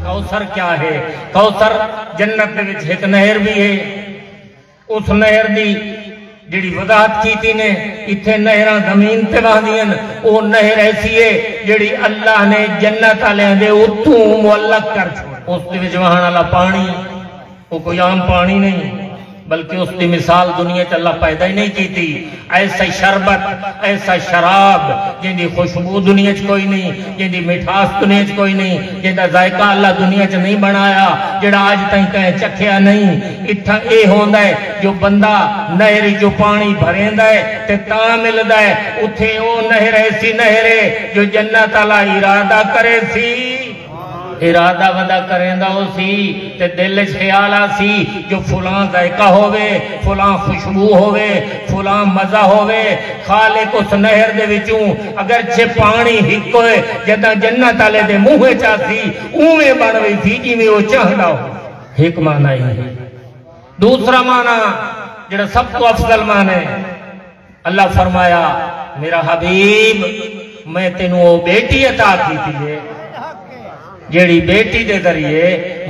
کوثر کیا ہے؟ کوثر جنت دے وچ ایک نہر بھی ہے، اس نہر دی جڑی وضاحت کیتی نے اتھے نہراں زمین تے وہدیاں، او نہر ایسی ہے جڑی اللہ نے جنت والے دے اتوں معلق کر چھوڑ، اس دے وچ وہاں والا پانی وہ کوئی عام پانی نہیں بلکہ اس دی مثال دنیا چ اللہ پیدا ہی نہیں کی تھی۔ ایسا شربت، ایسا شراب جن دی خوشبو دنیا چ کوئی نہیں، جن دی مٹھاس دنیا چ کوئی نہیں، جن دا ذائقہ اللہ دنیا چ نہیں بنایا، جڑا آج تائیں کہیں چکھیا نہیں۔ اتھا اے ہوندا ہے جو بندہ نہری جو پانی بھریندا ہے تے تاں ملدا ہے، اتھے او نہر ایسی نہر ہے جو جنت والا ارادہ کرے سی، ارادہ ودا کریندا ہو سی تے دل وچ خیال آ سی جو فلاں ذائقہ ہووے، فلاں خوشبو ہووے، فلاں مزہ ہووے۔ خالق اس نہر دے وچوں اگرچہ پانی ہک ہوئے جداں جنت والے دے منہ وچ آسی اوویں بن وئی سی جویں او چاہندا ہو۔ ایک معنی ہے۔ دوسرا معنی جڑا سب تو افضل معنی ہے، اللہ فرمایا میرا حبیب میں تینوں وہ بیٹی عطا کی تھی جیڑی بیٹی دے ذریعے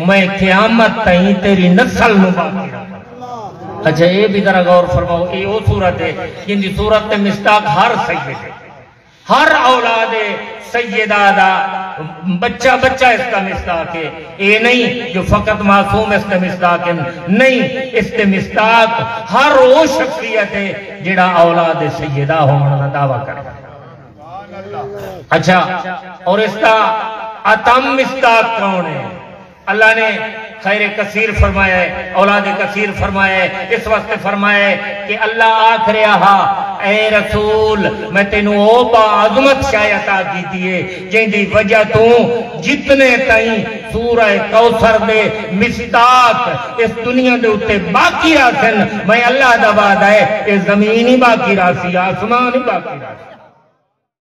میں قیامت تائیں تیری نسل نو باقی رکھا۔ اچھا یہ بھی ذرا غور فرماؤ، یہ وہ صورت ہے جن دی صورت تے مصداق ہر سید ہے، ہر اولاد سیدہ دا بچہ بچہ اس کا مصداق ہے۔ یہ نہیں جو فقط معصوم اس کا مصداق ہے، نہیں، اس کے مصداق ہر وہ شخصیت ہے جڑا اولاد سیدہ ہونے کا دعویٰ کرے۔ اچھا، اور اس کا اتم مصداق کون ہے؟ اللہ نے خیر کثیر فرمایا ہے، اولاد کثیر فرمایا ہے، اس وقت فرمایا ہے کہ اللہ آکھ رہا اے رسول میں تینوں او با عظمت شاہ عطا کیتی ہے جن دی وجہ تو جتنے تائیں سورہ کوثر دے مصداق اس دنیا دے اتے باقی راسن، میں اللہ دا وعدہ ہے اس زمین ہی باقی راسی، آسمان ہی باقی راسی۔